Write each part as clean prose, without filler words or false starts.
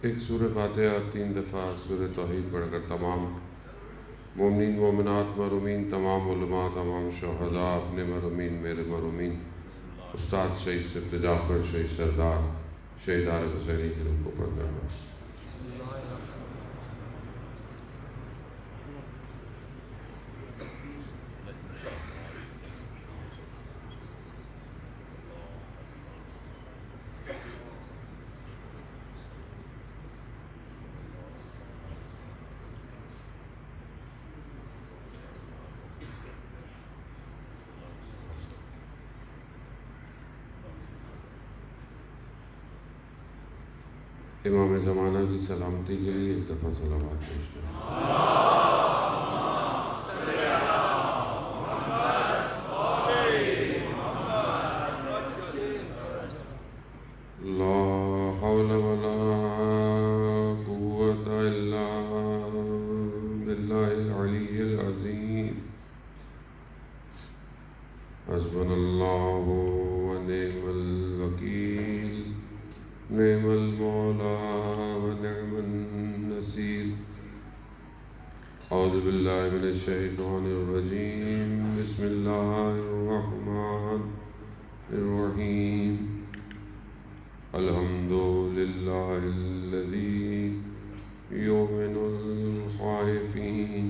ایک سورہ فاتحہ 3 دفعہ سورہ توحید پڑھ کر تمام مومنین مومنات مرحومین، تمام علماء، تمام شہداء، اپنے مرحومین، میرے مرحومین، استاد شہید صفت جعفر، شہید سردار، شہید عارف حسینی کی روح کو پڑھنا ہے۔ امام زمانہ کی سلامتی کے لیے ایک دفعہ صلوات پیش کریں۔ لا حول ولا قوة إلا بالله العلي العظيم۔ حسبنا الله ونعم الوكيل، نعم المولى ونعم النصير۔ أعوذ بالله من الشيطان الرجيم، بسم الله الرحمن الرحيم۔ الحمد لله الذي يؤمن الخائفين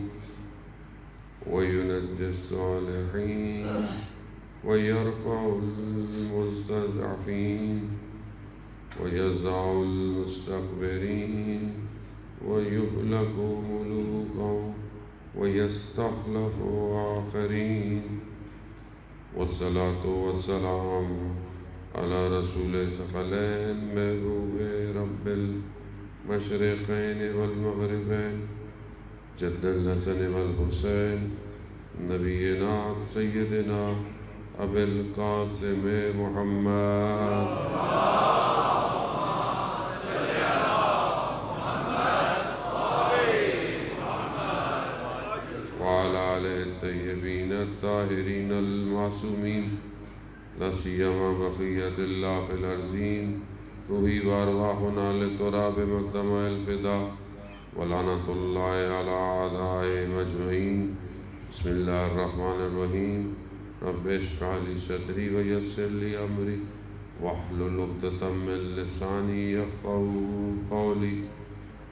وينجي الصالحين ويرفع المستضعفين ويزع المستكبرين ويهلك ملوكا ويستخلف آخرين، والصلاة والسلام على رسول ثقلين محبوب رب المشرقين والمغربين، جد الحسن والحسين، نبينا سيدنا أبي القاسم محمد وعلى آله الطيبين الطاهرين المعصومين، لا سيما بقية الله في الأرضين، روحي وأرواحنا لتراب مقدم الفداء، ولعنة الله على أعدائهم أجمعين۔ بسم الله الرحمن الرحيم۔ رب اشرح لي صدري ويسر لي أمري واحلل عقدة من لساني يفقهوا قولي،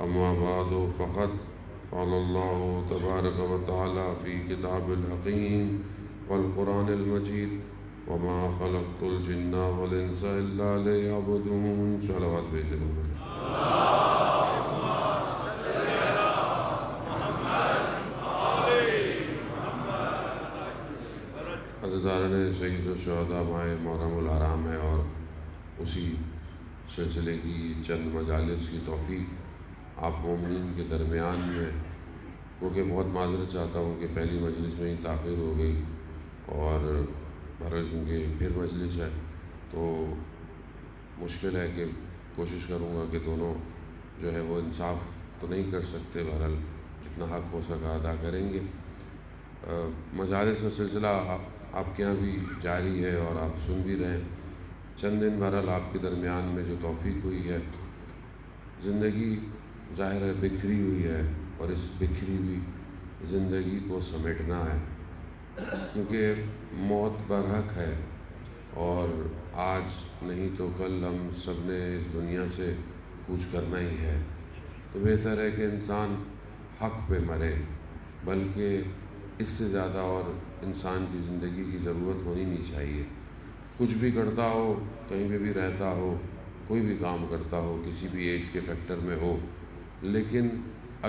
أما بعد فقد قال الله تبارك وتعالى في كتاب الحكيم والقرآن المجيد، وما خلقت الجن والانس الا ليعبدون۔ صلوات بھیجے لوگ۔ عزیزان شہید الشہداء ماہ محرم الحرام ہے، اور اسی سلسلے کی چند مجالس کی توفیق آپ مومنین کے درمیان میں، کیونکہ بہت معذرت چاہتا ہوں کہ پہلی مجلس میں ہی تاخیر ہو گئی، اور بہرحال کیونکہ پھر مجلس ہے تو مشکل ہے کہ کوشش کروں گا کہ دونوں جو ہے وہ انصاف تو نہیں کر سکتے، بہرحال جتنا حق ہو سکا ادا کریں گے۔ مجالس کا سلسلہ آپ کے یہاں بھی جاری ہے اور آپ سن بھی رہے ہیں۔ چند دن بہرحال آپ کے درمیان میں جو توفیق ہوئی ہے، زندگی ظاہر ہے بکھری ہوئی ہے، اور اس بکھری ہوئی زندگی کو سمیٹنا ہے، کیونکہ موت برحق ہے، اور آج نہیں تو کل ہم سب نے اس دنیا سے کوچ کرنا ہی ہے۔ تو بہتر ہے کہ انسان حق پہ مرے، بلکہ اس سے زیادہ اور انسان کی زندگی کی ضرورت ہونی نہیں چاہیے۔ کچھ بھی کرتا ہو، کہیں پہ بھی رہتا ہو، کوئی بھی کام کرتا ہو، کسی بھی ایج کے فیکٹر میں ہو، لیکن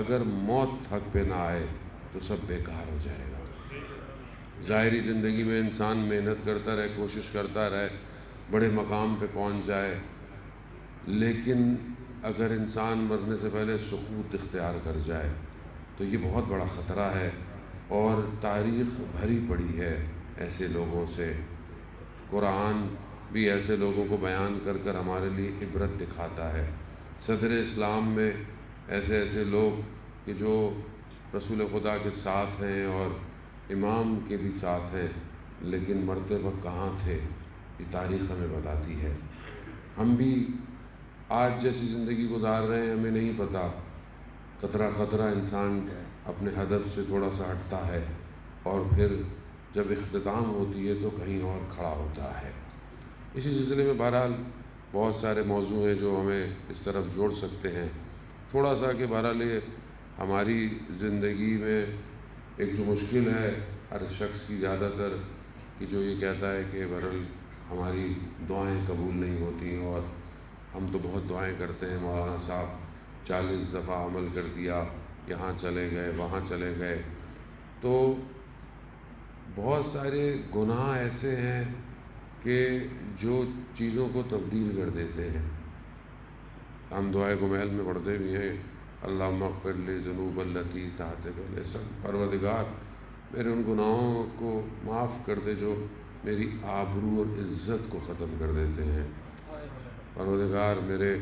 اگر موت حق پہ نہ آئے تو سب بیکار ہو جائے گا۔ ظاہری زندگی میں انسان محنت کرتا رہے، کوشش کرتا رہے، بڑے مقام پہ پہنچ جائے، لیکن اگر انسان مرنے سے پہلے سقوط اختیار کر جائے تو یہ بہت بڑا خطرہ ہے، اور تاریخ بھری پڑی ہے ایسے لوگوں سے۔ قرآن بھی ایسے لوگوں کو بیان کر کر ہمارے لیے عبرت دکھاتا ہے۔ صدر اسلام میں ایسے لوگ کہ جو رسول خدا کے ساتھ ہیں اور امام کے بھی ساتھ ہیں، لیکن مرتے وقت کہاں تھے، یہ تاریخ ہمیں بتاتی ہے۔ ہم بھی آج جیسی زندگی گزار رہے ہیں ہمیں نہیں پتہ، قطرہ قطرہ انسان اپنے ہدف سے تھوڑا سا ہٹتا ہے اور پھر جب اختتام ہوتی ہے تو کہیں اور کھڑا ہوتا ہے۔ اسی سلسلے میں بہرحال بہت سارے موضوع ہیں جو ہمیں اس طرف جوڑ سکتے ہیں، تھوڑا سا کہ بہرحال یہ ہماری زندگی میں ایک جو مشکل ہے ہر شخص کی زیادہ تر، کہ جو یہ کہتا ہے کہ بہرحال ہماری دعائیں قبول نہیں ہوتی، اور ہم تو بہت دعائیں کرتے ہیں، مولانا صاحب 40 دفعہ عمل کر دیا، یہاں چلے گئے وہاں چلے گئے، تو بہت سارے گناہ ایسے ہیں کہ جو چیزوں کو تبدیل کر دیتے ہیں۔ ہم دعائے گمیل میں پڑھتے بھی ہیں، اللہم اغفر لی ذنوب التی تحت الاسم، پروردگار میرے ان گناہوں کو معاف کر دے جو میری آبرو اور عزت کو ختم کر دیتے ہیں، پروردگار میرے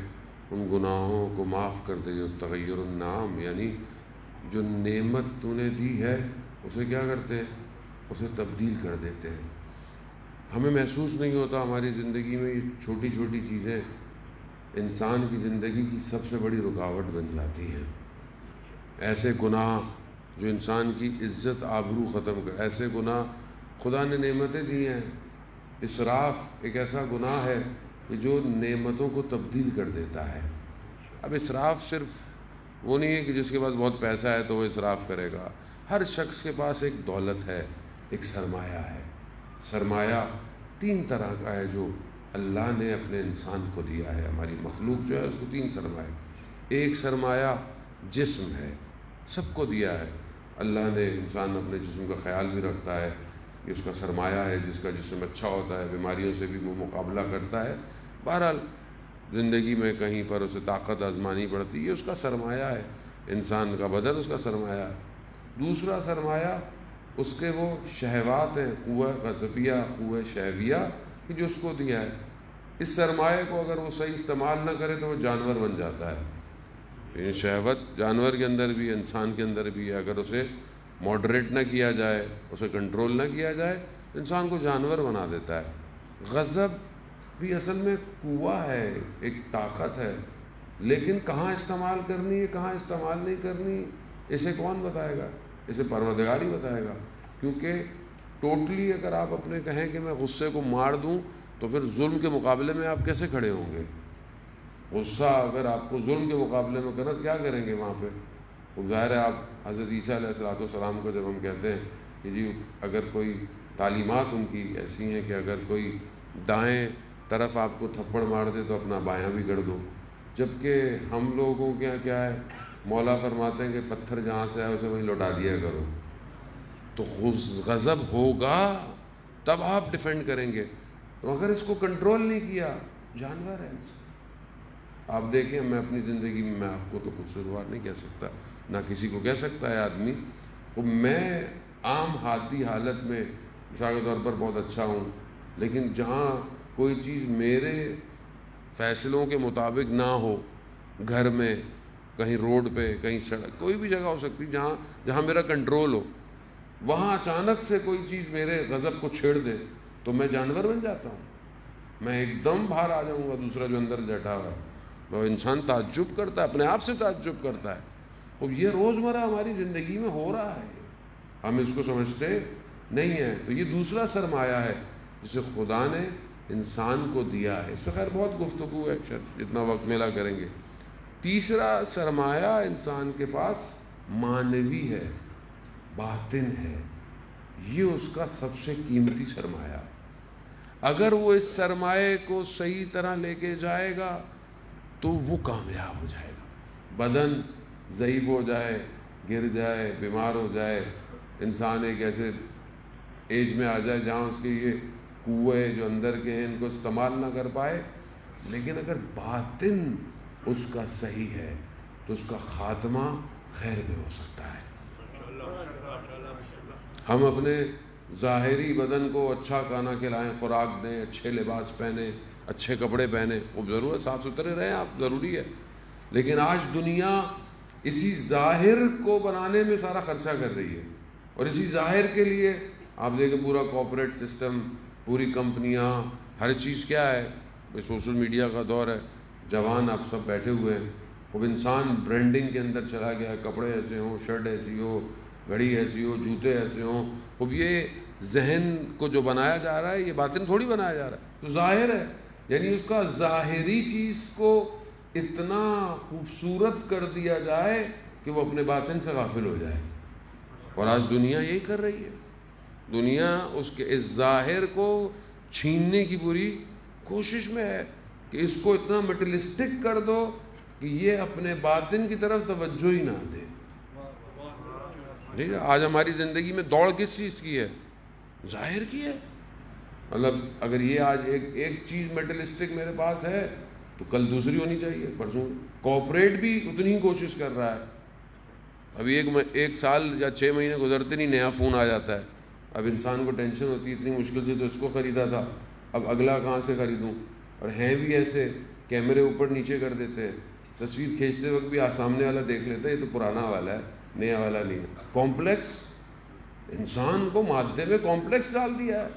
ان گناہوں کو معاف کر دے جو تغیر النعم، یعنی جو نعمت تو نے دی ہے اسے کیا کرتے ہیں، اسے تبدیل کر دیتے ہیں۔ ہمیں محسوس نہیں ہوتا، ہماری زندگی میں یہ چھوٹی چھوٹی چیزیں انسان کی زندگی کی سب سے بڑی رکاوٹ بن جاتی ہیں۔ ایسے گناہ جو انسان کی عزت آبرو ختم کر، ایسے گناہ خدا نے نعمتیں دی ہیں، اسراف ایک ایسا گناہ ہے کہ جو نعمتوں کو تبدیل کر دیتا ہے۔ اب اسراف صرف وہ نہیں ہے کہ جس کے پاس بہت پیسہ ہے تو وہ اسراف کرے گا، ہر شخص کے پاس ایک دولت ہے، ایک سرمایہ ہے۔ سرمایہ 3 طرح کا ہے جو اللہ نے اپنے انسان کو دیا ہے، ہماری مخلوق جو ہے اس کو 3 سرمایہ۔ ایک سرمایہ جسم ہے، سب کو دیا ہے اللہ نے، انسان اپنے جسم کا خیال بھی رکھتا ہے، یہ اس کا سرمایہ ہے، جس کا جسم اچھا ہوتا ہے بیماریوں سے بھی وہ مقابلہ کرتا ہے، بہرحال زندگی میں کہیں پر اسے طاقت آزمانی پڑتی ہے، یہ اس کا سرمایہ ہے، انسان کا بدن اس کا سرمایہ ہے۔ دوسرا سرمایہ اس کے وہ شہوات ہیں، قوہ غضبیہ، قوہ شہویہ، کہ جو اس کو دیا ہے۔ اس سرمایہ کو اگر وہ صحیح استعمال نہ کرے تو وہ جانور بن جاتا ہے۔ یہ شہوت جانور کے اندر بھی، انسان کے اندر بھی ہے، اگر اسے ماڈریٹ نہ کیا جائے، اسے کنٹرول نہ کیا جائے، انسان کو جانور بنا دیتا ہے۔ غضب بھی اصل میں قوہ ہے، ایک طاقت ہے، لیکن کہاں استعمال کرنی ہے کہاں استعمال نہیں کرنی، اسے کون بتائے گا؟ اسے پروردگار ہی بتائے گا، کیونکہ ٹوٹلی اگر آپ اپنے کہیں کہ میں غصے کو مار دوں تو پھر ظلم کے مقابلے میں آپ کیسے کھڑے ہوں گے؟ غصہ اگر آپ کو ظلم کے مقابلے میں کرنا تو کیا کریں گے وہاں پہ؟ وہ ظاہر ہے، آپ حضرت عیسیٰ علیہ السلام کو جب ہم کہتے ہیں کہ جی اگر کوئی تعلیمات ان کی ایسی ہیں کہ اگر کوئی دائیں طرف آپ کو تھپڑ مار دے تو اپنا بایاں بھی کر دو، جبکہ ہم لوگوں کے یہاں کیا ہے، مولا فرماتے ہیں کہ پتھر جہاں سے ہے اسے وہیں لوٹا دیا کرو۔ تو غضب ہوگا تب آپ ڈیفینڈ کریں گے، تو اگر اس کو کنٹرول نہیں کیا، جانور ہے انسان۔ آپ دیکھیں، میں اپنی زندگی میں آپ کو تو کچھ سروار نہیں کہہ سکتا، نہ کسی کو کہہ سکتا ہے آدمی، تو میں عام حادی حالت میں مثال کے طور پر بہت اچھا ہوں، لیکن جہاں کوئی چیز میرے فیصلوں کے مطابق نہ ہو، گھر میں، کہیں روڈ پہ، کہیں سڑک، کوئی بھی جگہ ہو سکتی جہاں میرا کنٹرول ہو، وہاں اچانک سے کوئی چیز میرے غضب کو چھیڑ دے تو میں جانور بن جاتا ہوں، میں ایک دم باہر آ جاؤں گا، دوسرا جو اندر بیٹھا ہوا ہے وہ انسان تعجب کرتا ہے، اپنے آپ سے تعجب کرتا ہے۔ اور یہ روزمرہ ہماری زندگی میں ہو رہا ہے، ہم اس کو سمجھتے نہیں ہیں۔ تو یہ دوسرا سرمایہ ہے جسے خدا نے انسان کو دیا ہے، اس پہ خیر بہت گفتگو ہے، جتنا وقت ملا کریں گے۔ تیسرا سرمایہ انسان کے پاس معنوی ہے، باطن ہے، یہ اس کا سب سے قیمتی سرمایہ۔ اگر وہ اس سرمایہ کو صحیح طرح لے کے جائے گا تو وہ کامیاب ہو جائے گا۔ بدن ضعیف ہو جائے، گر جائے، بیمار ہو جائے، انسان ایک ایسے ایج میں آ جائے جہاں اس کے یہ قوے جو اندر کے ہیں ان کو استعمال نہ کر پائے، لیکن اگر باطن اس کا صحیح ہے تو اس کا خاتمہ خیر میں ہو سکتا ہے۔ ہم اپنے ظاہری بدن کو اچھا کھانا کھلائیں، خوراک دیں، اچھے لباس پہنیں، اچھے کپڑے پہنیں، وہ ضرور ہے، صاف ستھرے رہیں آپ، ضروری ہے، لیکن آج دنیا اسی ظاہر کو بنانے میں سارا خرچہ کر رہی ہے، اور اسی ظاہر کے لیے آپ دیکھیں پورا کارپوریٹ سسٹم، پوری کمپنیاں، ہر چیز کیا ہے، سوشل میڈیا کا دور ہے، جوان آپ سب بیٹھے ہوئے ہیں، اب انسان برانڈنگ کے اندر چلا گیا، کپڑے ایسے ہوں، شرٹ ایسی ہو، گھڑی ایسی ہو، جوتے ایسے ہوں. اب یہ ذہن کو جو بنایا جا رہا ہے یہ باطن تھوڑی بنایا جا رہا ہے، تو ظاہر ہے. یعنی اس کا ظاہری چیز کو اتنا خوبصورت کر دیا جائے کہ وہ اپنے باطن سے غافل ہو جائے. اور آج دنیا یہی کر رہی ہے. دنیا اس کے اس ظاہر کو چھیننے کی پوری کوشش میں ہے کہ اس کو اتنا مٹیریلسٹک کر دو کہ یہ اپنے باطن کی طرف توجہ ہی نہ دے. ٹھیک ہے، آج ہماری زندگی میں دوڑ کس چیز کی ہے؟ ظاہر کی ہے. مطلب اگر یہ آج ایک چیز میٹرلسٹک میرے پاس ہے تو کل دوسری ہونی چاہیے، پرسوں. کوآپریٹ بھی اتنی ہی کوشش کر رہا ہے. ابھی ایک سال یا 6 مہینے گزرتے نہیں نیا فون آ جاتا ہے. اب انسان کو ٹینشن ہوتی ہے اتنی مشکل سے تو اس کو خریدا تھا، اب اگلا کہاں سے خریدوں. اور ہیں بھی ایسے کیمرے اوپر نیچے کر دیتے ہیں، تصویر کھینچتے وقت بھی سامنے والا دیکھ لیتا ہے یہ تو پرانا والا ہے، نیا والا نہیں ہے. کمپلیکس انسان کو مادے میں کمپلیکس ڈال دیا ہے.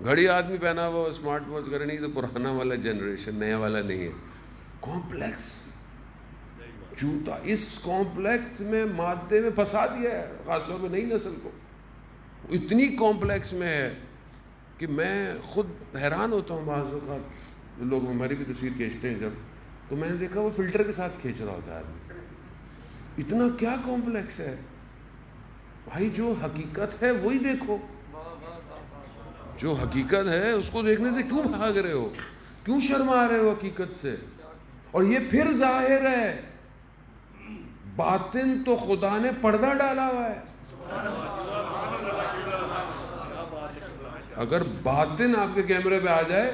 گھڑی آدمی پہنا ہوا اسمارٹ واچ کرے نہیں تو پرانا والا جنریشن، نیا والا نہیں ہے. کمپلیکس جوتا، اس کمپلیکس میں مادے میں پھنسا دیا ہے خاص طور پہ نئی نسل کو. اتنی کمپلیکس میں ہے کہ میں خود حیران ہوتا ہوں. بعض اوقات لوگ ہماری بھی تصویر کھینچتے ہیں جب، تو میں نے دیکھا وہ فلٹر کے ساتھ کھینچ رہا ہوتا ہے آدمی. اتنا کیا کمپلیکس ہے بھائی؟ جو حقیقت ہے وہی دیکھو. جو حقیقت ہے اس کو دیکھنے سے کیوں بھاگ رہے ہو؟ کیوں شرما رہے ہو حقیقت سے؟ اور یہ پھر ظاہر ہے، باطن تو خدا نے پردہ ڈالا ہوا ہے. اگر باطن آپ کے کیمرے پہ آ جائے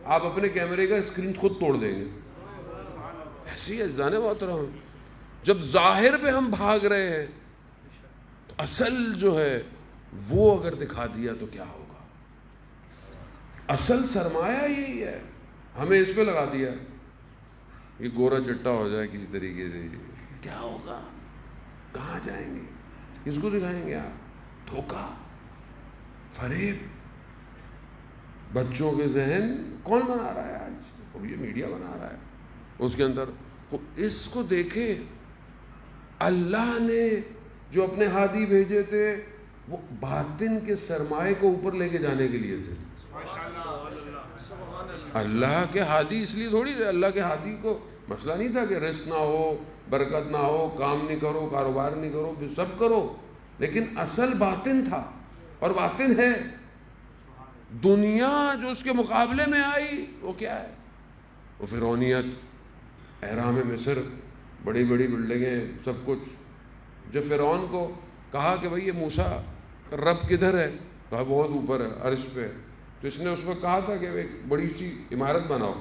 آپ اپنے کیمرے کا اسکرین خود توڑ دیں گے. ایسی ہے جانے محترم. جب ظاہر پہ ہم بھاگ رہے ہیں تو اصل جو ہے وہ اگر دکھا دیا تو کیا ہوگا؟ اصل سرمایہ یہی ہے. ہمیں اس پہ لگا دیا یہ گورا چٹا ہو جائے کسی طریقے سے، کیا ہوگا؟ کہاں جائیں گے؟ کس کو دکھائیں گے آپ؟ دھوکہ، فریب. بچوں کے ذہن کون بنا رہا ہے آج؟ اب یہ میڈیا بنا رہا ہے. اس کے اندر اس کو دیکھیں، اللہ نے جو اپنے ہادی بھیجے تھے وہ باطن کے سرمایہ کو اوپر لے کے جانے کے لیے تھے. اللہ کے ہادی اس لیے تھوڑی تھے. اللہ کے ہادی کو مسئلہ نہیں تھا کہ رزق نہ ہو، برکت نہ ہو، کام نہیں کرو، کاروبار نہیں کرو، سب کرو، لیکن اصل باطن تھا. اور باطن ہے. دنیا جو اس کے مقابلے میں آئی وہ کیا ہے؟ وہ فرعونیت، اہرام مصر، بڑی بڑی بلڈنگیں، سب کچھ. جب فرعون کو کہا کہ بھئی یہ موسیٰ رب کدھر ہے؟ کہا بہت اوپر ہے عرش پہ. تو اس نے اس وقت کہا تھا کہ ایک بڑی سی عمارت بناؤ.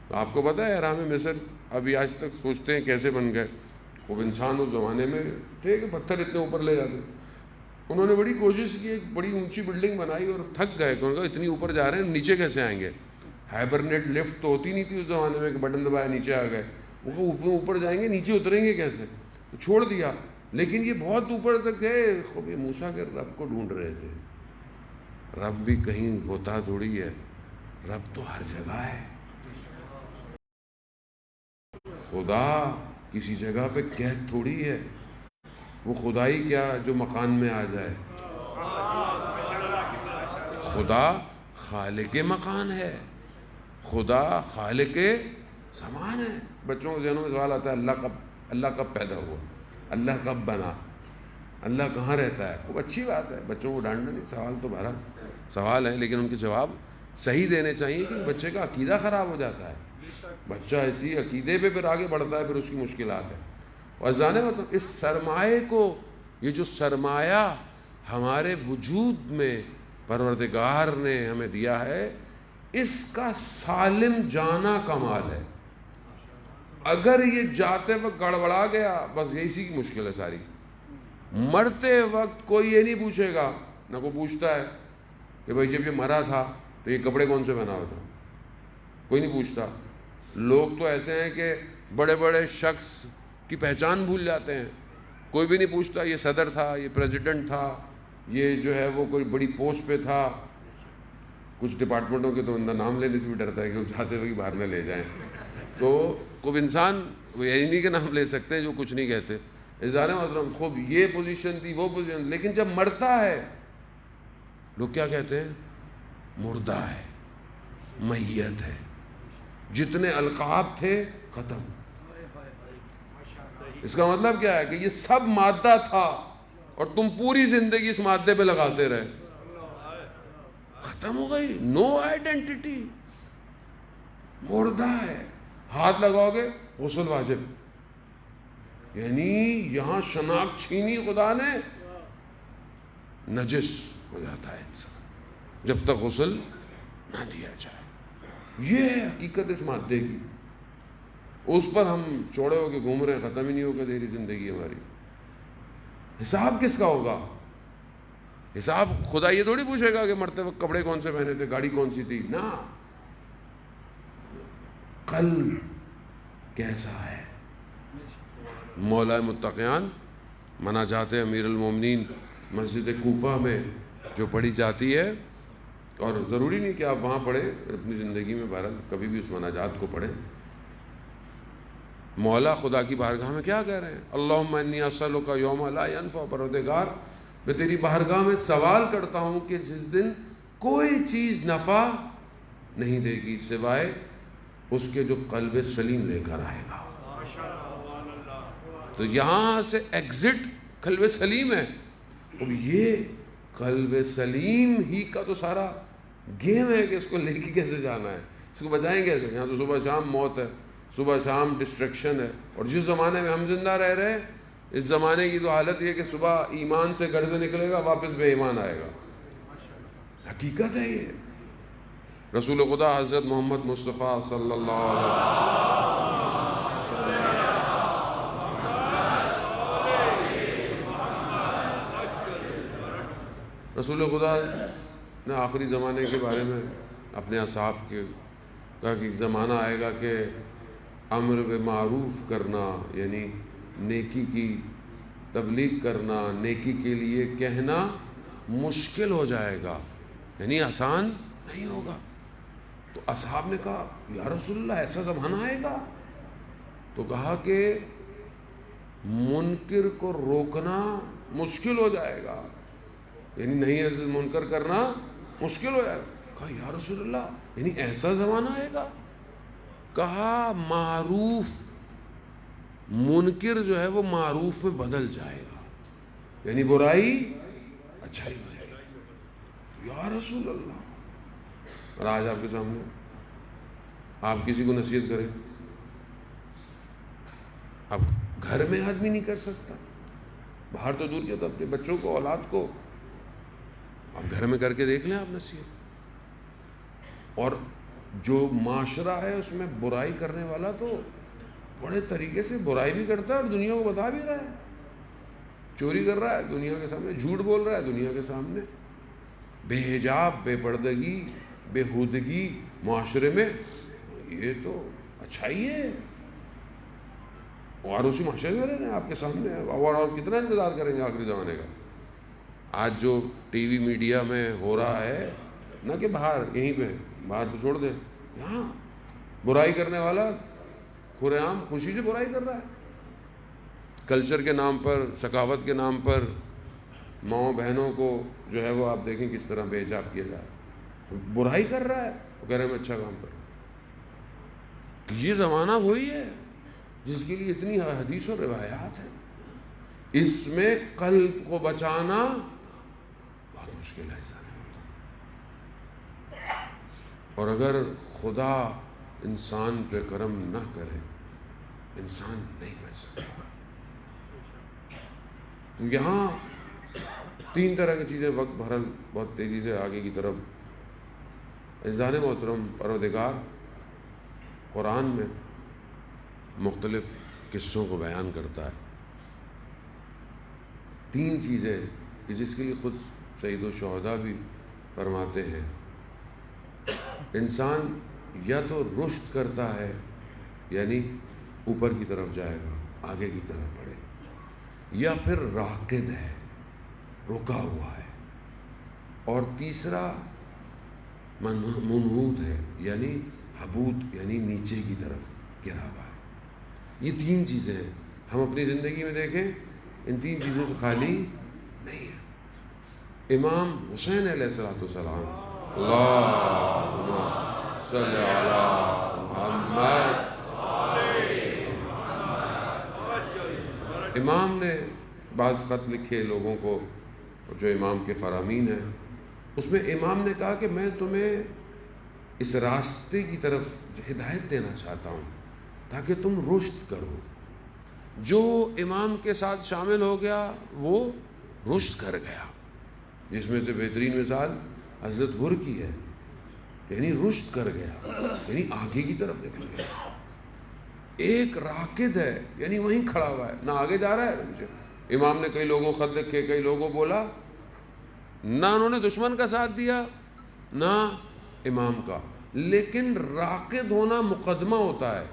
تو آپ کو پتہ ہے اہرام مصر ابھی آج تک سوچتے ہیں کیسے بن گئے. وہ انسان اس زمانے میں تھے کہ پتھر اتنے اوپر لے جاتے. انہوں نے بڑی کوشش کی، ایک بڑی اونچی بلڈنگ بنائی اور تھک گئے. انہوں نے کہا اتنی اوپر جا رہے ہیں نیچے کیسے آئیں گے؟ ہائبرنیٹ لفٹ تو ہوتی نہیں تھی اس زمانے میں کہ بٹن دبایا نیچے آ گئے. وہ اوپر جائیں گے نیچے اتریں گے کیسے؟ تو چھوڑ دیا. لیکن یہ بہت اوپر تک گئے. خوب یہ موسیٰ کے رب کو ڈھونڈ رہے تھے. رب بھی کہیں ہوتا تھوڑی ہے، رب تو ہر جگہ ہے. خدا کسی جگہ پہ قید تھوڑی ہے. وہ خدائی کیا جو مکان میں آ جائے. خدا خالق مکان ہے، خدا خالق زمان ہے. بچوں کے ذہنوں میں سوال آتا ہے اللہ کب پیدا ہوا، اللہ کب بنا، اللہ کہاں رہتا ہے. خوب اچھی بات ہے، بچوں کو ڈانٹنا نہیں. سوال تو بہرحال سوال ہے لیکن ان کے جواب صحیح دینے چاہیے کہ بچے کا عقیدہ خراب ہو جاتا ہے. بچہ اسی عقیدے پہ پھر آگے بڑھتا ہے، پھر اس کی مشکلات ہیں. اور جانے مطلب اس سرمایہ کو، یہ جو سرمایہ ہمارے وجود میں پروردگار نے ہمیں دیا ہے، اس کا سالم جانا کمال ہے. اگر یہ جاتے وقت گڑبڑا گیا بس یہی سی کی مشکل ہے ساری. مرتے وقت کوئی یہ نہیں پوچھے گا، نہ کوئی پوچھتا ہے کہ بھائی جب یہ مرا تھا تو یہ کپڑے کون سے پہنا ہوا تھا. کوئی نہیں پوچھتا. لوگ تو ایسے ہیں کہ بڑے بڑے شخص کی پہچان بھول جاتے ہیں. کوئی بھی نہیں پوچھتا یہ صدر تھا، یہ پریزیڈنٹ تھا، یہ جو ہے وہ کوئی بڑی پوسٹ پہ تھا. کچھ ڈپارٹمنٹوں کے تو اندر نام لینے سے بھی ڈرتا ہے کہ وہ چاہتے ہوئے کہ باہر نہ لے جائیں. تو کوئی انسان یہی نہیں کہ نام لے سکتے ہیں جو کچھ نہیں کہتے. اظہار محترم خوب یہ پوزیشن تھی وہ پوزیشن، لیکن جب مرتا ہے لوگ کیا کہتے ہیں؟ مردہ ہے، میت ہے. جتنے القاب تھے ختم. اس کا مطلب کیا ہے کہ یہ سب مادہ تھا اور تم پوری زندگی اس مادے پہ لگاتے رہے. ختم ہو گئی، نو آئیڈینٹی، مردہ ہے. ہاتھ لگاؤ گے غسل واجب، یعنی یہاں شناخت چھینی خدا نے، نجس ہو جاتا ہے انسان جب تک غسل نہ دیا جائے. یہ ہے حقیقت اس مادے کی. اس پر ہم چوڑے ہو کے گھوم رہے ہیں، ختم ہی نہیں ہوگا تیری زندگی ہماری. حساب کس کا ہوگا؟ حساب خدا یہ تھوڑی پوچھے گا کہ مرتے وقت کپڑے کون سے پہنے تھے، گاڑی کون سی تھی. نہ، قلب کیسا ہے. مولا متقیان مناجات امیر المومنین مسجد کوفہ میں جو پڑھی جاتی ہے، اور ضروری نہیں کہ آپ وہاں پڑھیں، اپنی زندگی میں بہرحال کبھی بھی اس مناجات کو پڑھیں. مولا خدا کی بارگاہ میں کیا کہہ رہے ہیں؟ اللہم انی اسألک یوم لا ینفع، پروردگار میں تیری بارگاہ میں سوال کرتا ہوں کہ جس دن کوئی چیز نفع نہیں دے گی سوائے اس کے جو قلب سلیم لے کر آئے گا. تو یہاں سے ایگزٹ قلب سلیم ہے. اب یہ قلب سلیم ہی کا تو سارا گیم ہے کہ اس کو لے کے کیسے جانا ہے، اس کو بچائیں کیسے. یہاں تو صبح شام موت ہے، صبح شام ڈسٹریکشن ہے. اور جس زمانے میں ہم زندہ رہ رہے ہیں، اس زمانے کی تو حالت یہ کہ صبح ایمان سے گھر سے نکلے گا، واپس بے ایمان آئے گا. حقیقت ہے یہ. رسول خدا حضرت محمد مصطفیٰ صلی اللہ علیہ رسول خدا نے آخری زمانے کے بارے میں اپنے اصحاب کے کہا کہ ایک زمانہ آئے گا کہ امر بالمعروف کرنا، یعنی نیکی کی تبلیغ کرنا، نیکی کے لیے کہنا مشکل ہو جائے گا، یعنی آسان نہیں ہوگا. تو اصحاب نے کہا یا رسول اللہ ایسا زمانہ آئے گا؟ تو کہا کہ منکر کو روکنا مشکل ہو جائے گا، یعنی نہیں منکر کرنا مشکل ہو جائے گا. کہا یا رسول اللہ یعنی ایسا زمانہ آئے گا؟ کہا معروف، منکر جو ہے وہ معروف میں بدل جائے گا، یعنی برائی اچھائی ہو جائے گی. یا رسول اللہ. اور آج آپ کے سامنے آپ کسی کو نصیحت کریں، اب گھر میں آدمی نہیں کر سکتا، باہر تو دور کیا، تو اپنے بچوں کو، اولاد کو آپ گھر میں کر کے دیکھ لیں آپ نصیحت. اور جو معاشرہ ہے اس میں برائی کرنے والا تو بڑے طریقے سے برائی بھی کرتا ہے اور دنیا کو بتا بھی رہا ہے. چوری کر رہا ہے دنیا کے سامنے، جھوٹ بول رہا ہے دنیا کے سامنے، بے حجاب، بے پردگی، بے ہودگی معاشرے میں، یہ تو اچھائی ہے. اور اسی معاشرے میں رہے ہیں آپ کے سامنے، اور کتنا انتظار کریں گے آخری زمانے کا. آج جو ٹی وی میڈیا میں ہو رہا ہے، نہ کہ باہر، یہیں پہ، باہر تو چھوڑ دیں، یہاں برائی کرنے والا کھلے عام خوشی سے برائی کر رہا ہے. کلچر کے نام پر، ثقافت کے نام پر ماؤں بہنوں کو جو ہے وہ آپ دیکھیں کس طرح بے حجاب کیا جائے، برائی کر رہا ہے، وہ کہہ رہے ہیں میں اچھا کام کر رہا ہوں. یہ زمانہ وہی ہے جس کے لیے اتنی حدیث و روایات ہیں. اس میں قلب کو بچانا بہت مشکل ہے. اور اگر خدا انسان پہ کرم نہ کرے، انسان نہیں بچ سکتا. تو یہاں تین طرح کی چیزیں، وقت بہرحال بہت تیزی سے آگے کی طرف. عزیزان محترم، پروردگار قرآن میں مختلف قصوں کو بیان کرتا ہے. تین چیزیں کہ جس کے لیے خود سید الشہداء بھی فرماتے ہیں، انسان یا تو رشد کرتا ہے، یعنی اوپر کی طرف جائے گا، آگے کی طرف بڑھے، یا پھر راکد ہے، رکا ہوا ہے، اور تیسرا منحوت ہے، یعنی حبوط، یعنی نیچے کی طرف گرا ہوا ہے۔ یہ تین چیزیں ہیں، ہم اپنی زندگی میں دیکھیں ان تین چیزوں سے خالی نہیں ہے۔ امام حسین علیہ السلام، اللہم صلی علی محمد، امام نے بعض خط لکھے لوگوں کو جو امام کے فرامین ہیں، اس میں امام نے کہا کہ میں تمہیں اس راستے کی طرف ہدایت دینا چاہتا ہوں تاکہ تم رشد کرو۔ جو امام کے ساتھ شامل ہو گیا وہ رشد کر گیا، جس میں سے بہترین مثال حضرت ہر کی ہے، یعنی رشد کر گیا، یعنی آگے کی طرف نکل گیا۔ ایک راکد ہے، یعنی وہیں کھڑا ہوا ہے، نہ آگے جا رہا ہے۔ امام نے کئی لوگوں خط لکھے، کئی لوگوں بولا، نہ انہوں نے دشمن کا ساتھ دیا نہ امام کا، لیکن راکد ہونا مقدمہ ہوتا ہے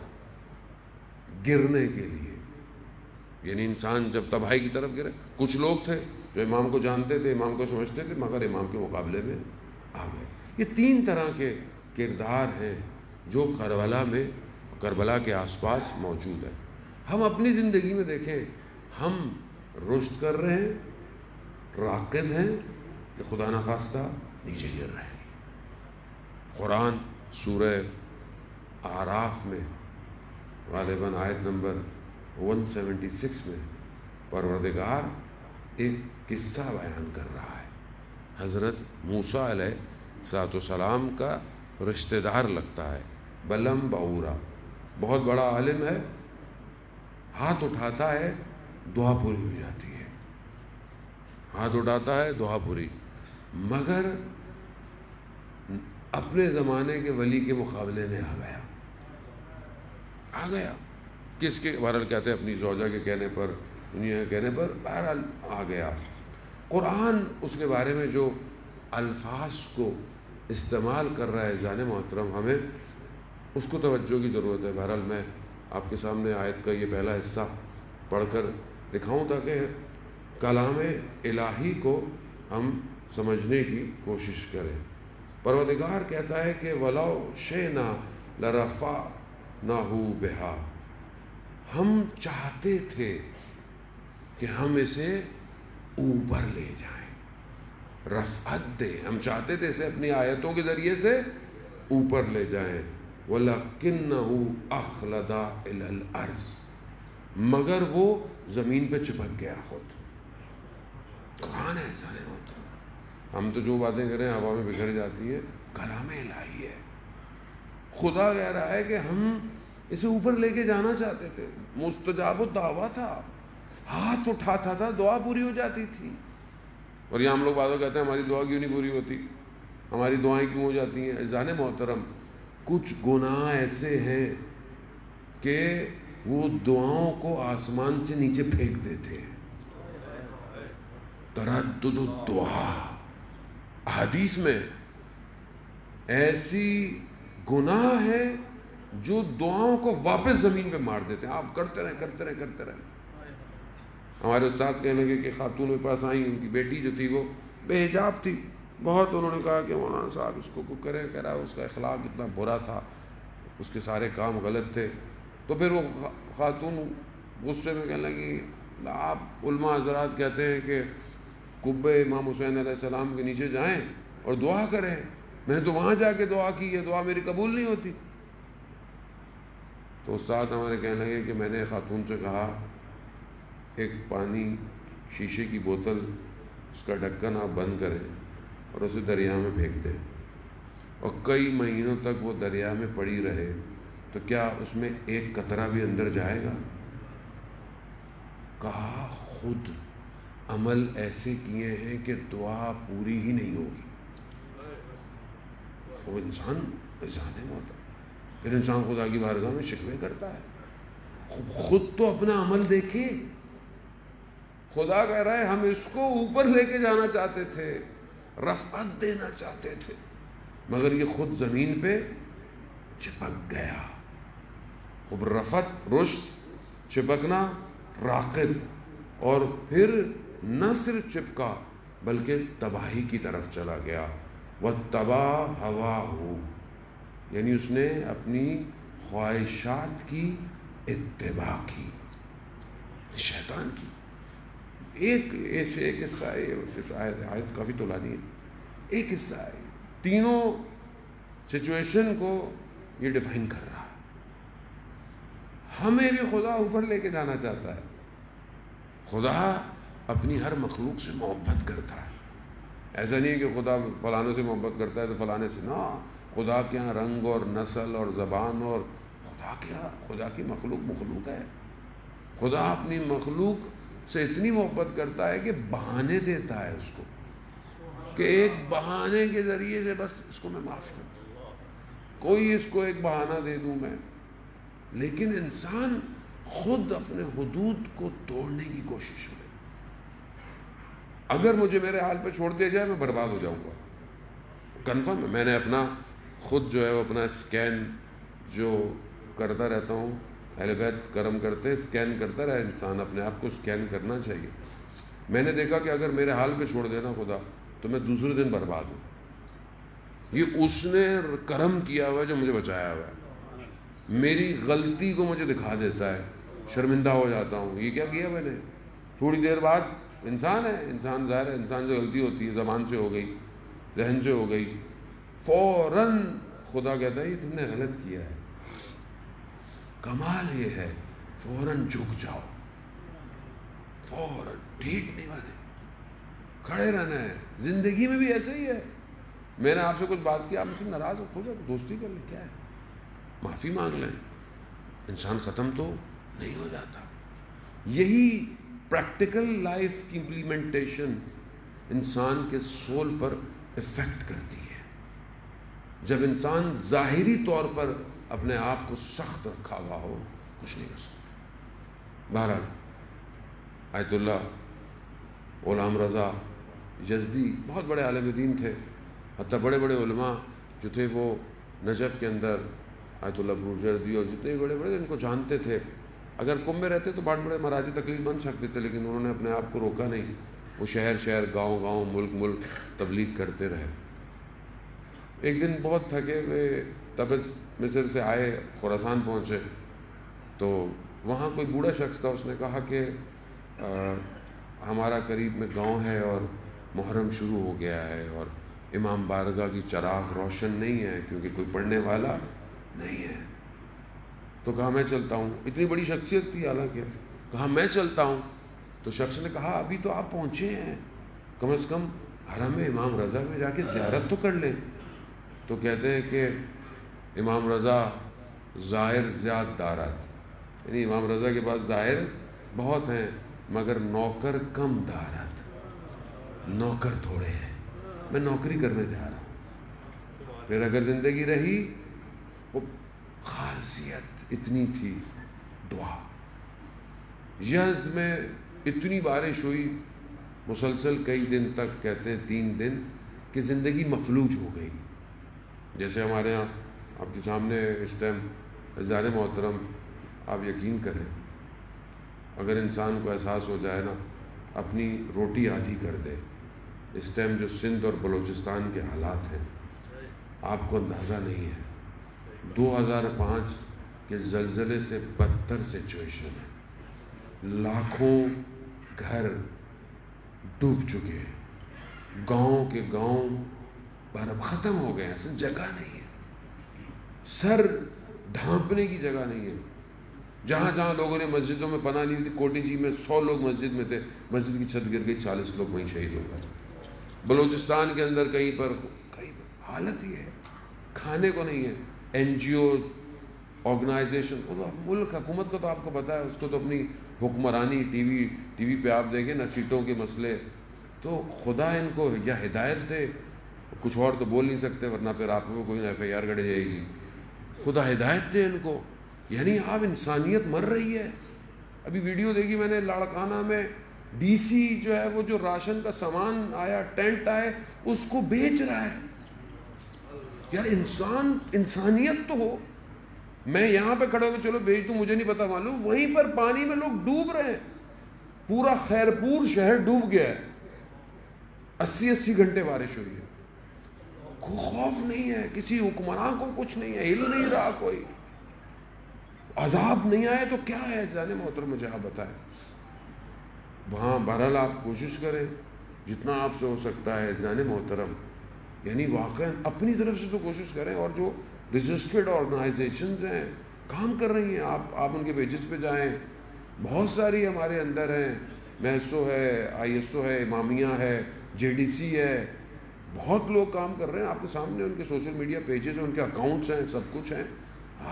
گرنے کے لیے، یعنی انسان جب تباہی کی طرف گرے۔ کچھ لوگ تھے جو امام کو جانتے تھے، امام کو سمجھتے تھے، مگر امام کے مقابلے میں آ گئے۔ یہ تین طرح کے کردار ہیں جو کربلا کے آس پاس موجود ہے۔ ہم اپنی زندگی میں دیکھیں، ہم رشد کر رہے ہیں، راکد ہیں، کہ خدا نخواستہ نیچے گر رہے ہیں۔ قرآن سورہ اعراف میں غالباً آیت نمبر 176 میں پروردگار ایک قصہ بیان کر رہا ہے۔ حضرت موسیٰ علیہ السلام کا رشتہ دار لگتا ہے، بلم بعورا، بہت بڑا عالم ہے، ہاتھ اٹھاتا ہے دعا پوری ہو جاتی ہے، ہاتھ اٹھاتا ہے دعا پوری، مگر اپنے زمانے کے ولی کے مقابلے میں آ گیا۔ کس کے بہرحال کہتے ہیں، اپنی زوجہ کے کہنے پر، دنیا کے کہنے پر، بہرحال آ گیا۔ قرآن اس کے بارے میں جو الفاظ کو استعمال کر رہا ہے جان محترم، ہمیں اس کو توجہ کی ضرورت ہے۔ بہرحال میں آپ کے سامنے آیت کا یہ پہلا حصہ پڑھ کر دکھاؤں تاکہ کلام الہی کو ہم سمجھنے کی کوشش کریں۔ پروردگار کہتا ہے کہ وَلَوْ شِئْنَا لَرَفَعْنَاهُ بِهَا، ہم چاہتے تھے کہ ہم اسے اوپر لے جائیں، رفعت دیں، ہم چاہتے تھے اسے اپنی آیتوں کے ذریعے سے اوپر لے جائیں، وَلَكِنَّهُ أَخْلَدَ إِلَى الْأَرْضِ، مگر وہ زمین پہ چپک گیا خود۔ قرآن ہے سارے ہوتا، ہم تو جو باتیں کریں ہوا میں بکھر جاتی ہیں، کلام الہی ہے۔ خدا کہہ رہا ہے کہ ہم اسے اوپر لے کے جانا چاہتے تھے، مستجاب الدعویٰ تھا، ہاتھ اٹھاتا تھا دعا پوری ہو جاتی تھی۔ اور یہ ہم لوگ بعض کہتے ہیں ہماری دعا کیوں نہیں پوری ہوتی، ہماری دعائیں کیوں ہو جاتی ہیں؟ عزیزان محترم، کچھ گناہ ایسے ہیں کہ وہ دعاؤں کو آسمان سے نیچے پھینک دیتے ہیں۔ تردد الدعا، حدیث میں ایسی گناہ ہے جو دعاؤں کو واپس زمین پہ مار دیتے ہیں۔ آپ کرتے رہیں۔ ہمارے استاد کہنے لگے کہ خاتون کے پاس آئیں، ان کی بیٹی جو تھی وہ بے حجاب تھی بہت، انہوں نے کہا کہ مولانا صاحب اس کو کریں، کہہ رہا ہے اس کا اخلاق اتنا برا تھا، اس کے سارے کام غلط تھے۔ تو پھر وہ خاتون غصے میں کہنے لگی، آپ علماء حضرات کہتے ہیں کہ قبہ امام حسین علیہ السلام کے نیچے جائیں اور دعا کریں، میں نے تو وہاں جا کے دعا کی، یہ دعا میری قبول نہیں ہوتی۔ تو استاد ہمارے کہنے لگے کہ میں نے خاتون سے کہا ایک پانی شیشے کی بوتل، اس کا ڈھکن آپ بند کریں اور اسے دریا میں پھینک دیں، اور کئی مہینوں تک وہ دریا میں پڑی رہے، تو کیا اس میں ایک قطرہ بھی اندر جائے گا؟ کہا خود عمل ایسے کیے ہیں کہ دعا پوری ہی نہیں ہوگی۔ وہ انسان ہوتا، پھر انسان خدا کی بارگاہ میں شکوے کرتا ہے۔ خود تو اپنا عمل دیکھے، خدا کہہ رہا ہے ہم اس کو اوپر لے کے جانا چاہتے تھے، رفعت دینا چاہتے تھے، مگر یہ خود زمین پہ چپک گیا۔ خب رفعت، رشد، چپکنا، راقد، اور پھر نہ صرف چپکا بلکہ تباہی کی طرف چلا گیا۔ وَاتَّبَعَ هَوَاهُ، یعنی اس نے اپنی خواہشات کی اتباع کی، شیطان کی. ایک قصہ ہے، اس آیت کافی طولانی ہے، ایک قصہ ہے، تینوں سچویشن کو یہ ڈیفائن کر رہا ہے. ہمیں بھی خدا اوپر لے کے جانا چاہتا ہے. خدا اپنی ہر مخلوق سے محبت کرتا ہے. ایسا نہیں کہ خدا فلانے سے محبت کرتا ہے تو فلانے سے نہ. خدا کے یہاں رنگ اور نسل اور زبان اور خدا کی مخلوق ہے. خدا اپنی مخلوق سے اتنی محبت کرتا ہے کہ بہانے دیتا ہے اس کو، کہ ایک بہانے کے ذریعے سے بس اس کو میں معاف کر دوں، کوئی اس کو ایک بہانہ دے دوں میں. لیکن انسان خود اپنے حدود کو توڑنے کی کوشش میں، اگر مجھے میرے حال پہ چھوڑ دیا جائے میں برباد ہو جاؤں گا. کنفرم ہے. میں نے اپنا خود جو ہے وہ اپنا اسکین جو کرتا رہتا ہوں، اہل بیت کرم کرتے ہیں، اسکین کرتا رہے انسان، اپنے آپ کو اسکین کرنا چاہیے. میں نے دیکھا کہ اگر میرے حال پہ چھوڑ دینا خدا تو میں دوسرے دن برباد ہوں. یہ اس نے کرم کیا ہوا ہے جو مجھے بچایا ہوا ہے. میری غلطی کو مجھے دکھا دیتا ہے، شرمندہ ہو جاتا ہوں. یہ کیا کیا میں نے؟ تھوڑی دیر بعد انسان ہے، انسان ظاہر ہے، انسان سے غلطی ہوتی ہے، زبان سے ہو گئی، ذہن سے ہو گئی، فوراً خدا کہتا ہے یہ تم نے غلط کیا ہے. کمال یہ ہے فوراً جھک جاؤ، فوراً ٹھیک نہیں بنے، کھڑے رہنا ہے. زندگی میں بھی ایسا ہی ہے. میں نے آپ سے کچھ بات کی، آپ مجھ سے ناراض ہو جائے، دوستی کر لیں، کیا ہے، معافی مانگ لیں، انسان ختم تو نہیں ہو جاتا. یہی پریکٹیکل لائف کی امپلیمنٹیشن انسان کے سول پر افیکٹ کرتی ہے. جب انسان ظاہری طور پر اپنے آپ کو سخت رکھا ہوا ہو، کچھ نہیں کر سکتا. بہرحال آیت اللہ غلام رضا یزدی بہت بڑے عالم دین تھے. حتیٰ بڑے بڑے علماء جو تھے وہ نجف کے اندر آیت اللہ بروجردی اور جتنے بڑے بڑے ان کو جانتے تھے. اگر قم میں رہتے تو بڑے بڑے مراجع تقریر بن سکتے تھے، لیکن انہوں نے اپنے آپ کو روکا نہیں. وہ شہر شہر، گاؤں گاؤں، ملک ملک تبلیغ کرتے رہے. ایک دن بہت تھکے ہوئے تبز مصر سے آئے، خراسان پہنچے تو وہاں کوئی بوڑھا شخص تھا. اس نے کہا کہ ہمارا قریب میں گاؤں ہے اور محرم شروع ہو گیا ہے اور امام بارگاہ کی چراغ روشن نہیں ہے کیونکہ کوئی پڑھنے والا نہیں ہے. تو کہا میں چلتا ہوں. اتنی بڑی شخصیت تھی حالانکہ. کہا میں چلتا ہوں. تو شخص نے کہا ابھی تو آپ پہنچے ہیں، کم از کم حرم امام رضا میں جا کے زیارت تو کر لیں. تو کہتے ہیں کہ امام رضا ظاہر زیاد دارت، یعنی امام رضا کے پاس ظاہر بہت ہیں مگر نوکر کم دارت، نوکر تھوڑے ہیں، میں نوکری کرنے جا رہا ہوں. پھر اگر زندگی رہی، وہ خاصیت اتنی تھی. دعا. یزد میں اتنی بارش ہوئی مسلسل کئی دن تک، کہتے ہیں 3 دن، کہ زندگی مفلوج ہو گئی. جیسے ہمارے یہاں آپ کے سامنے اس ٹائم عزیزان محترم، آپ یقین کریں اگر انسان کو احساس ہو جائے نا اپنی روٹی آدھی کر دے. اس ٹائم جو سندھ اور بلوچستان کے حالات ہیں آپ کو اندازہ نہیں ہے. 2005 کے زلزلے سے بدتر سچویشن ہے. لاکھوں گھر ڈوب چکے ہیں، گاؤں کے گاؤں برف ختم ہو گئے ہیں. جگہ نہیں ہے، سر ڈھانپنے کی جگہ نہیں ہے. جہاں جہاں لوگوں نے مسجدوں میں پناہ لی تھی، کوٹی جی میں 100 لوگ مسجد میں تھے، مسجد کی چھت گر گئی، 40 لوگ وہیں شہید ہو گئے. بلوچستان کے اندر کہیں پر حالت یہ ہے، کھانے کو نہیں ہے. این جی اوز، آرگنائزیشن، ملک حکومت کو تو آپ کو پتہ ہے، اس کو تو اپنی حکمرانی ٹی وی پہ آپ دیکھیں نا، سیٹوں کے مسئلے. تو خدا ان کو یا ہدایت دے، کچھ اور تو بول نہیں سکتے ورنہ پھر آپ کو کوئی FIR گڑ جائے گی. خدا ہدایت دے ان کو. یعنی آپ انسانیت مر رہی ہے. ابھی ویڈیو دیکھی میں نے، لاڑکانہ میں DC جو ہے وہ جو راشن کا سامان آیا، ٹینٹ آئے، اس کو بیچ رہا ہے. یار انسانیت تو ہو. میں یہاں پہ کھڑے ہو کے چلو بیچ دوں، مجھے نہیں پتا معلوم، وہیں پر پانی میں لوگ ڈوب رہے ہیں. پورا خیرپور شہر ڈوب گیا ہے. 80 گھنٹے بارش ہوئی ہے. کوئی خوف نہیں ہے، کسی حکمراں کو کچھ نہیں ہے، ہل نہیں رہا کوئی. عذاب نہیں آئے تو کیا ہے جانے محترم، مجھے آپ بتائیں. وہاں بہرحال آپ کوشش کریں جتنا آپ سے ہو سکتا ہے جانے محترم، یعنی واقعا اپنی طرف سے تو کوشش کریں. اور جو رجسٹرڈ آرگنائزیشنز ہیں کام کر رہی ہیں، آپ ان کے پیجز پہ جائیں، بہت ساری ہمارے اندر ہیں. میسو ہے، آئی ایس او ہے، امامیہ ہے، جے ڈی سی ہے، بہت لوگ کام کر رہے ہیں. آپ کے سامنے ان کے سوشل میڈیا پیجز ہیں، ان کے اکاؤنٹس ہیں، سب کچھ ہیں.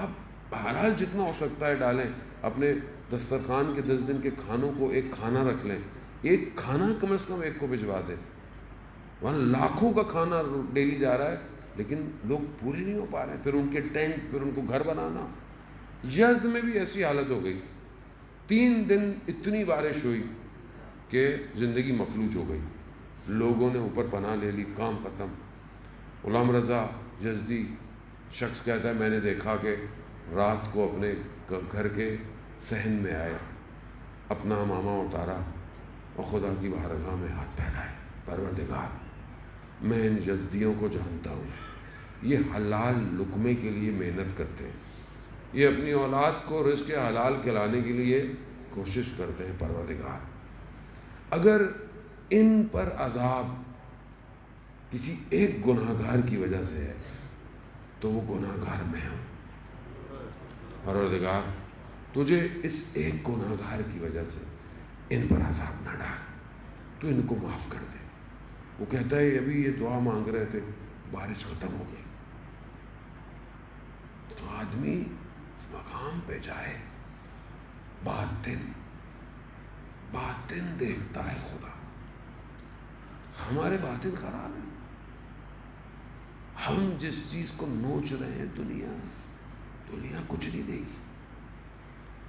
آپ بہرحال جتنا ہو سکتا ہے ڈالیں. اپنے دسترخوان کے 10 دن کے کھانوں کو ایک کھانا رکھ لیں. ایک کھانا کم از کم ایک کو بھجوا دیں. وہاں لاکھوں کا کھانا ڈیلی جا رہا ہے لیکن لوگ پورے نہیں ہو پا رہے ہیں. پھر ان کے ٹینٹ، پھر ان کو گھر بنانا. یزد میں بھی ایسی حالت ہو گئی، 3 دن اتنی بارش ہوئی کہ زندگی مفلوج ہو گئی. لوگوں نے اوپر پناہ لے لی، کام ختم. غلام رضا یزدی شخص کہتا ہے میں نے دیکھا کہ رات کو اپنے گھر کے صحن میں آئے، اپنا امامہ اتارا اور خدا کی بارگاہ میں ہاتھ پھیلائے. پروردگار، میں ان یزدیوں کو جانتا ہوں، یہ حلال لقمے کے لیے محنت کرتے ہیں، یہ اپنی اولاد کو رزق حلال کھلانے کے لیے کوشش کرتے ہیں. پروردگار، اگر ان پر عذاب کسی ایک گناہ گار کی وجہ سے ہے تو وہ گناہ گار میں ہوں. پروردگار، تجھے اس ایک گناہ گار کی وجہ سے ان پر عذاب نہ ڈال، تو ان کو معاف کر دے. وہ کہتا ہے ابھی یہ دعا مانگ رہے تھے، بارش ختم ہو گئی. تو آدمی اس مقام پہ جائے، باطن دیکھتا ہے خدا. ہمارے باطن خراب ہے. ہم جس چیز کو نوچ رہے ہیں دنیا کچھ نہیں دے گی،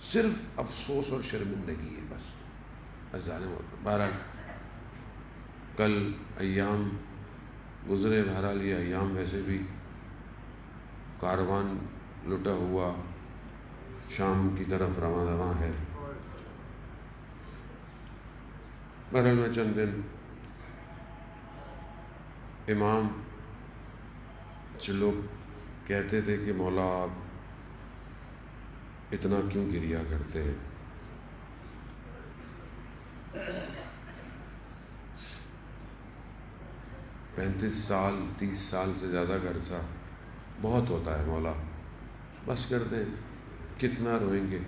صرف افسوس اور شرمندگی ہے بس. بہرحال کل ایام گزرے، بہرحال یہ ایام ویسے بھی کاروان لٹا ہوا شام کی طرف رواں ہے. بہرحال میں چند دن امام سے لوگ کہتے تھے کہ مولا آپ اتنا کیوں گریا کرتے ہیں؟ پینتیس سال 30 سال سے زیادہ کا عرصہ بہت ہوتا ہے مولا، بس کر دیں، کتنا روئیں گے.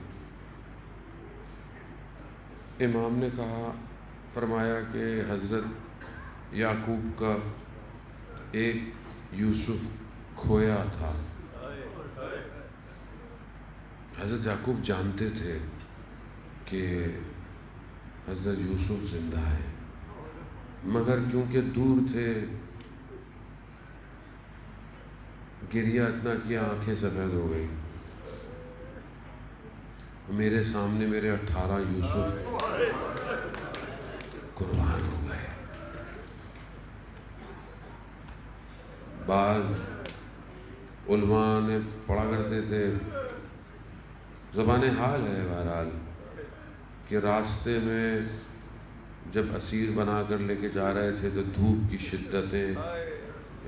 امام نے کہا، فرمایا کہ حضرت یعقوب کا ایک یوسف کھویا تھا. حضرت یعقوب جانتے تھے کہ حضرت یوسف زندہ ہے، مگر کیونکہ دور تھے گریا اتنا کیا آنکھیں سفید ہو گئی. میرے سامنے میرے 18 یوسف قربان ہو گئے. بعض علماء نے پڑھا کرتے تھے، زبان حال ہے بہرحال، کہ راستے میں جب اسیر بنا کر لے کے جا رہے تھے تو دھوپ کی شدتیں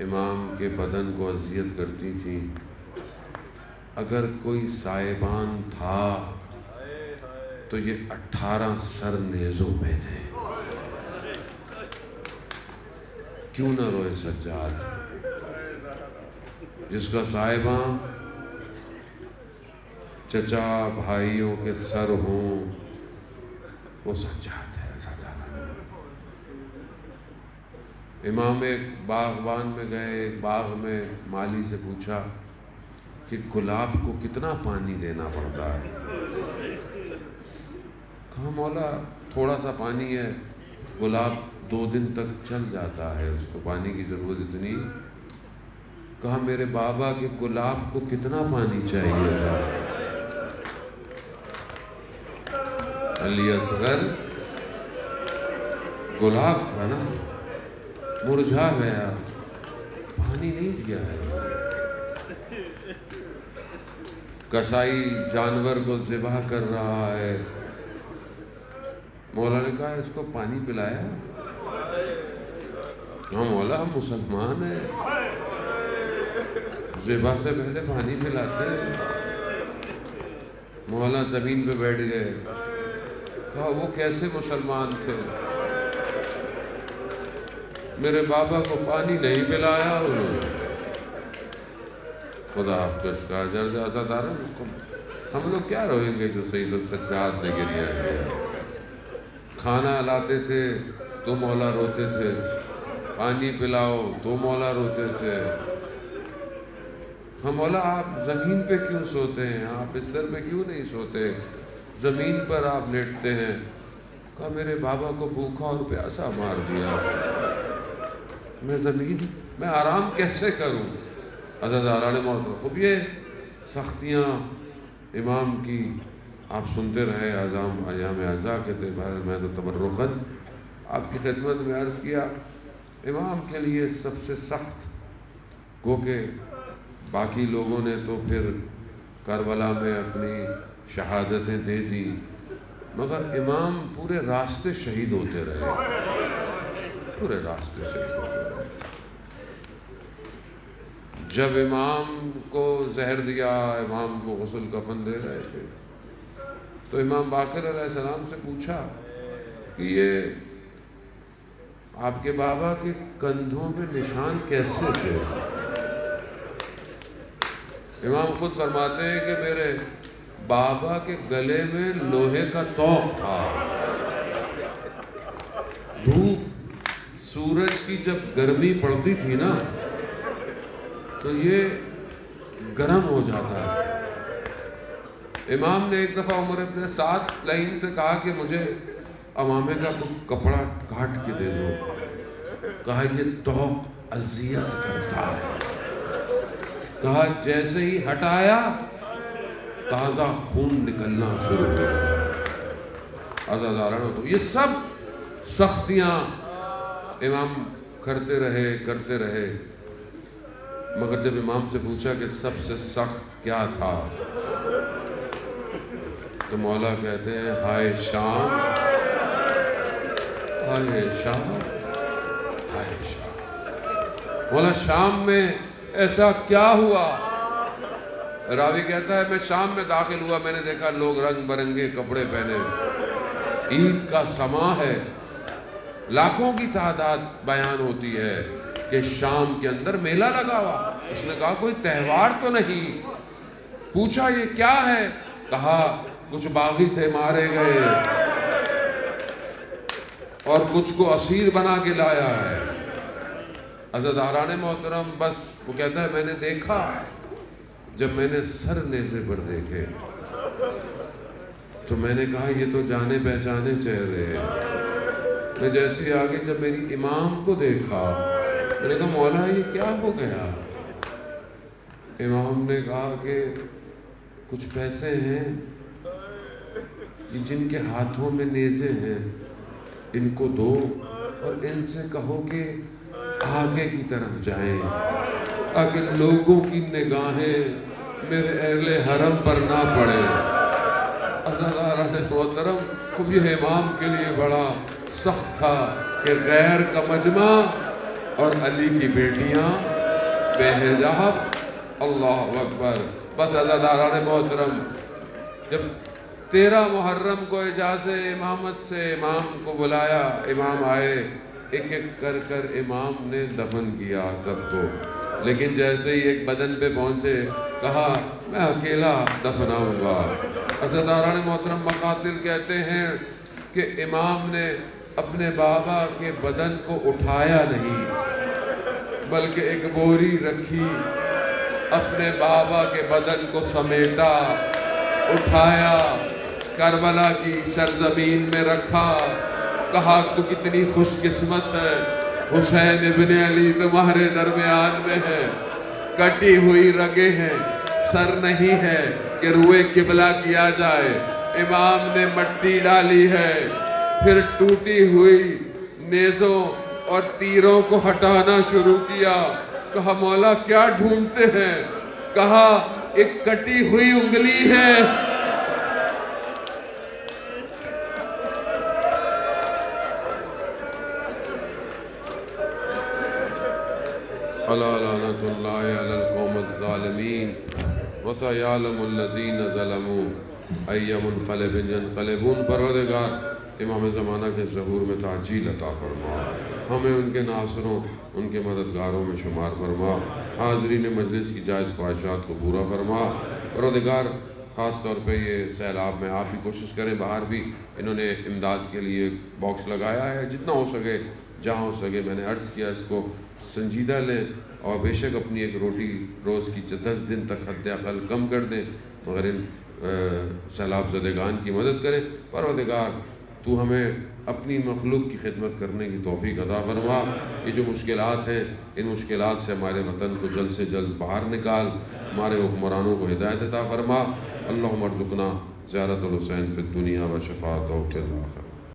امام کے بدن کو اذیت کرتی تھیں. اگر کوئی سائبان تھا تو یہ 18 سر نیزوں پہ تھے. کیوں نہ روئے سجاد، جس کا سائبان چچا بھائیوں کے سر ہوں وہ سجاد ہے. امام ایک باغبان میں گئے، ایک باغ میں مالی سے پوچھا کہ گلاب کو کتنا پانی دینا پڑتا ہے؟ کہا مولا تھوڑا سا پانی ہے، گلاب 2 دن تک چل جاتا ہے، اس کو پانی کی ضرورت اتنی. کہا میرے بابا کے گلاب کو کتنا پانی چاہیے تھا؟ علی اصغر گلاب تھا نا، مرجھا گیا، پانی نہیں دیا ہے. کسائی جانور کو ذبح کر رہا ہے، مولا نے کہا اس کو پانی پلایا؟ ہاں مولا ہم مسلمان ہیں، ذبح سے پہلے پانی پلاتے ہیں. مولا زمین پہ بیٹھ گئے. کہا وہ کیسے مسلمان تھے؟ میرے بابا کو پانی نہیں پلایا انہوں نے. خدا حافظ کا اجر دے. عزادارہ ہم لوگ کیا روئیں گے جو سید السجاد نے گریا ہے؟ کھانا لاتے تھے تو مولا روتے تھے، پانی پلاؤ تو مولا روتے تھے. ہم مولا آپ زمین پہ کیوں سوتے ہیں؟ آپ بستر پہ کیوں نہیں سوتے؟ زمین پر آپ لیٹتے ہیں. کہا میرے بابا کو بھوکا اور پیاسا مار دیا، میں آرام کیسے کروں؟ عزاداران محترم، خوب یہ سختیاں امام کی آپ سنتے رہے. ایام اعزا کے تھے. میں تو تبرکاً آپ کی خدمت میں عرض کیا، امام کے لیے سب سے سخت، گو کہ باقی لوگوں نے تو پھر کربلا میں اپنی شہادتیں دے دی، مگر امام پورے راستے شہید ہوتے رہے، پورے راستے شہید ہوتے رہے. جب امام کو زہر دیا، امام کو غسل کفن دے رہے تھے، تو امام باقر علیہ السلام سے پوچھا کہ یہ آپ کے بابا کے کندھوں پہ نشان کیسے تھے؟ امام خود فرماتے ہیں کہ میرے بابا کے گلے میں لوہے کا توق تھا. دھوپ سورج کی جب گرمی پڑتی تھی نا تو یہ گرم ہو جاتا ہے. امام نے ایک دفعہ عمر ابن سعد لعین سے کہا کہ مجھے امامے کا کپڑا کاٹ کے دے دو. کہا یہ توق اذیت کرتا ہے. کہا جیسے ہی ہٹایا تازہ خون نکلنا شروع ہو گیا. عزادارانو، تو یہ سب سختیاں امام کرتے رہے. مگر جب امام سے پوچھا کہ سب سے سخت کیا تھا، تو مولا کہتے ہیں ہائے شام، ہائے شام، ہائے شام. مولا شام میں ایسا کیا ہوا؟ راوی کہتا ہے میں شام میں داخل ہوا، میں نے دیکھا لوگ رنگ برنگے کپڑے پہنے، عید کا سما ہے، لاکھوں کی تعداد بیان ہوتی ہے کہ شام کے اندر میلہ لگا ہوا. اس نے کہا کوئی تہوار تو نہیں؟ پوچھا یہ کیا ہے؟ کہا کچھ باغی تھے مارے گئے اور کچھ کو اسیر بنا کے لایا ہے. عزاداران محترم، بس وہ کہتا ہے میں نے دیکھا، جب میں نے سر نیزے پر دیکھے تو میں نے کہا یہ تو جانے پہچانے چہرے ہیں. میں جیسے آگے جب میری امام کو دیکھا، میں نے کہا مولا یہ کیا ہو گیا؟ امام نے کہا کہ کچھ پیسے ہیں جن کے ہاتھوں میں نیزے ہیں، ان کو دو اور ان سے کہو کہ آگے کی طرف جائیں تاکہ لوگوں کی نگاہیں میرے اہل حرم پر نہ پڑے. عزاداران محترم، خب یہ امام کے لیے بڑا سخت تھا کہ غیر کا مجمع اور علی کی بیٹیاں بے حجاب. اللہ اکبر. بس عزاداران محترم، جب 13 محرم کو اجازت امامت سے امام کو بلایا، امام آئے، ایک ایک کر امام نے دفن کیا سب کو. لیکن جیسے ہی ایک بدن پہ پہنچے کہا میں اکیلا دفناؤں گا. عزاداران محترم، مقاتل کہتے ہیں کہ امام نے اپنے بابا کے بدن کو اٹھایا نہیں، بلکہ ایک بوری رکھی، اپنے بابا کے بدن کو سمیٹا، اٹھایا، کربلا کی سرزمین میں رکھا. کہا تو کتنی خوش قسمت ہے، حسین ابن علی تمہارے درمیان میں ہے، کٹی ہوئی رگیں ہیں، سر نہیں ہے کہ روئے قبلہ کیا جائے. امام نے مٹی ڈالی ہے، پھر ٹوٹی ہوئی نیزوں اور تیروں کو ہٹانا شروع کیا. کہا مولا کیا ڈھونڈتے ہیں؟ کہا ایک کٹی ہوئی انگلی ہے. الا لعنت اللہ علی القوم الظالمین وسیعلم الذین ظلموا ای منقلب ینقلبون، پروردگار امام زمانہ کے ظہور میں تعجیل عطا فرما، ہمیں ان کے ناصروں ان کے مددگاروں میں شمار فرما، حاضرین مجلس کی جائز خواہشات کو پورا فرما۔ پروردگار خاص طور پہ یہ سیلاب میں آپ بھی کوشش کریں، باہر بھی انہوں نے امداد کے لیے باکس لگایا ہے، جتنا ہو سکے جہاں ہو سکے میں نے عرض کیا اس کو سنجیدہ لیں، اور بے شک اپنی ایک روٹی روز کی 10 دن تک حد اقل کم کر دیں، مگر ان سیلاب زدگان کی مدد کریں۔ پروردگار تو ہمیں اپنی مخلوق کی خدمت کرنے کی توفیق عطا فرما، یہ جو مشکلات ہیں ان مشکلات سے ہمارے وطن کو جلد سے جلد باہر نکال، ہمارے حکمرانوں کو ہدایت عطا فرما۔ اللہم ارزقنا زیارت الحسین فی الدنیا و شفاعتہ فی الآخرہ۔